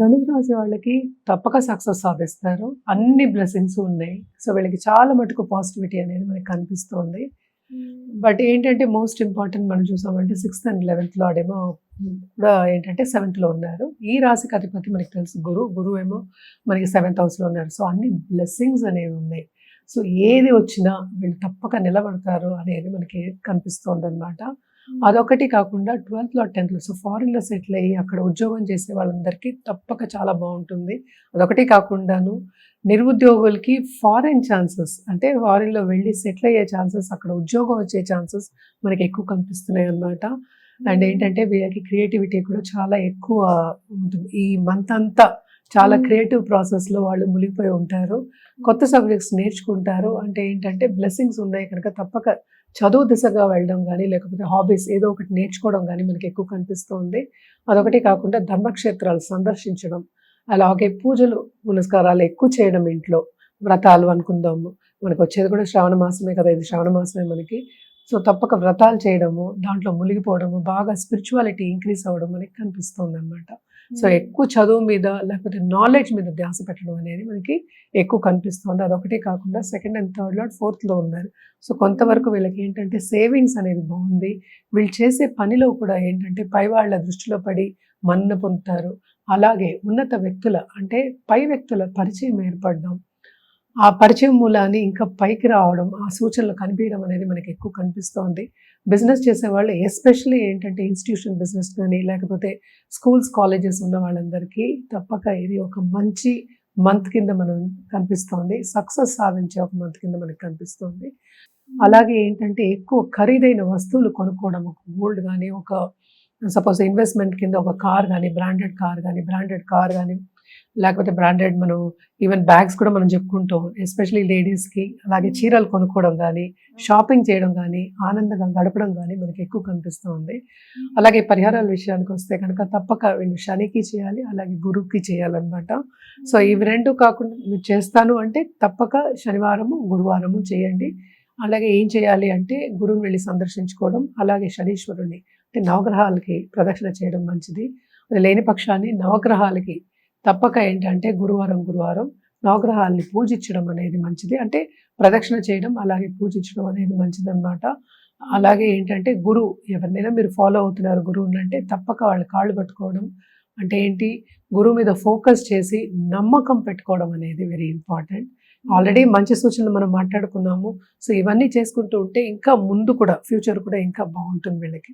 ధనుసు రాశి వాళ్ళకి తప్పక సక్సెస్ సాధిస్తారు. అన్ని బ్లెస్సింగ్స్ ఉన్నాయి. సో, వీళ్ళకి చాలా మటుకు పాజిటివిటీ అనేది మనకి కనిపిస్తోంది. బట్ ఏంటంటే మోస్ట్ ఇంపార్టెంట్ మనం చూసామంటే 6th అండ్ 11th లార్డేమో కూడా ఏంటంటే 7th ఉన్నారు. ఈ రాశికి అధిపతి మనకి తెలుసు గురువు ఏమో మనకి 7th హౌస్‌లో ఉన్నారు. సో, అన్ని బ్లెస్సింగ్స్ అనేవి ఉన్నాయి. సో, ఏది వచ్చినా వీళ్ళు తప్పక నిలబడతారు అనేది మనకి కనిపిస్తోందనమాట. అదొకటి కాకుండా 12th, 10th సో ఫారిన్‌లో సెటిల్ అయ్యి అక్కడ ఉద్యోగం చేసే వాళ్ళందరికీ తప్పక చాలా బావుంటుంది. అదొకటి కాకుండాను నిరుద్యోగులకి ఫారెన్ ఛాన్సెస్ అంటే ఫారిన్‌లో వెళ్ళి సెటిల్ అయ్యే ఛాన్సెస్, అక్కడ ఉద్యోగం వచ్చే ఛాన్సెస్ మనకి ఎక్కువ కనిపిస్తున్నాయన్నమాట. అండ్ ఏంటంటే వీళ్ళకి క్రియేటివిటీ కూడా చాలా ఎక్కువ ఉంటుంది. ఈ మంత్ అంతా చాలా క్రియేటివ్ ప్రాసెస్‌లో వాళ్ళు మునిగిపోయి ఉంటారు. కొత్త సబ్జెక్ట్స్ నేర్చుకుంటారు. అంటే ఏంటంటే బ్లెస్సింగ్స్ ఉన్నాయి కనుక తప్పక చదువు దిశగా వెళ్ళడం గానీ, లేకపోతే హాబీస్ ఏదో ఒకటి నేర్చుకోవడం గానీ మనకి ఎక్కువ కనిపిస్తుంది. అదొకటి కాకుండా ధర్మక్షేత్రాలు సందర్శించడం, అలాగే పూజలు, పునస్కారాలు ఎక్కువ చేయడం ఇంట్లో. వ్రతాలు అనుకుందాము. మనకొచ్చేది కూడా శ్రావణ మాసమే కదా! ఇది శ్రావణ మాసమే మనకి. సో, తప్పక వ్రతాలు చేయడము, దాంట్లో మునిగిపోవడము, బాగా స్పిరిచువాలిటీ ఇంక్రీజ్ అవ్వడం మనకి కనిపిస్తోందనమాట. సో, ఎక్కువ చదువు మీద లేకపోతే నాలెడ్జ్ మీద ధ్యాస పెట్టడం అనేది మనకి ఎక్కువ కనిపిస్తోంది. అదొకటే కాకుండా 2nd అండ్ 3rd లార్డ్ 4thలో ఉన్నారు. సో, కొంతవరకు వీళ్ళకి ఏంటంటే సేవింగ్స్ అనేది బాగుంది. వీళ్ళు చేసే పనిలో కూడా ఏంటంటే పై వాళ్ళ దృష్టిలో పడి మన్నన పొందుతారు. అలాగే ఉన్నత వ్యక్తుల అంటే పై వ్యక్తుల పరిచయం ఏర్పడడం, ఆ పరిచయం మూలాన్ని ఇంకా పైకి రావడం, ఆ సూచనలు కనిపియడం అనేది మనకి ఎక్కువ కనిపిస్తోంది. బిజినెస్ చేసేవాళ్ళు ఎస్పెషల్లీ ఏంటంటే ఇన్‌స్టిట్యూషన్ బిజినెస్ కానీ, లేకపోతే స్కూల్స్, కాలేజెస్ ఉన్న వాళ్ళందరికీ తప్పక ఇది ఒక మంచి మంత్ కింద మనం కనిపిస్తోంది. సక్సెస్ సాధించే ఒక మంత్ కింద మనకి కనిపిస్తోంది. అలాగే ఏంటంటే ఎక్కువ ఖరీదైన వస్తువులు కొనుక్కోవడం, ఒక గోల్డ్ గానీ, ఒక సపోజ్ ఇన్వెస్ట్‌మెంట్ కింద ఒక కార్ గానీ, బ్రాండెడ్ కార్ గానీ, లేకపోతే బ్రాండెడ్ మనం ఈవెన్ బ్యాగ్స్ కూడా మనం చెప్పుకుంటాం. ఎస్పెషల్లీ లేడీస్‌కి. అలాగే చీరలు కొనుక్కోవడం గానీ, షాపింగ్ చేయడం గానీ, ఆనందంగా గడపడం గానీ మనకి ఎక్కువ కనిపిస్తూ ఉంది. అలాగే పరిహారాల విషయానికొస్తే కనుక తప్పక వీళ్ళు శనికి చేయాలి, అలాగే గురువుకి చేయాలన్నమాట. సో, ఇవి 2 కాకుండా మీరు చేస్తాను అంటే తప్పక శనివారము, గురువారము చేయండి. అలాగే ఏం చేయాలి అంటే గురువుని వెళ్లి సందర్శించుకోవడం, అలాగే శనీశ్వరుడిని అంటే నవగ్రహాలకి ప్రదక్షిణ చేయడం మంచిది. అది లేని పక్షాన్ని నవగ్రహాలకి తప్పక ఏంటంటే గురువారం నవగ్రహాల్ని పూజించడం అనేది మంచిది. అంటే ప్రదక్షిణ చేయడం, అలాగే పూజించడం అనేది మంచిదన్నమాట. అలాగే ఏంటంటే ఎవరినైనా మీరు ఫాలో అవుతున్నారు గురువునంటే తప్పక వాళ్ళ కాళ్ళు పట్టుకోవడం. అంటే ఏంటి, గురువు మీద ఫోకస్ చేసి నమ్మకం పెట్టుకోవడం అనేది వెరీ ఇంపార్టెంట్. ఆల్రెడీ మంచి సూచనలు మనం మాట్లాడుకున్నాము. సో, ఇవన్నీ చేసుకుంటూ ఉంటే ఇంకా ముందు కూడా ఫ్యూచర్ కూడా ఇంకా బాగుంటుంది వీళ్ళకి.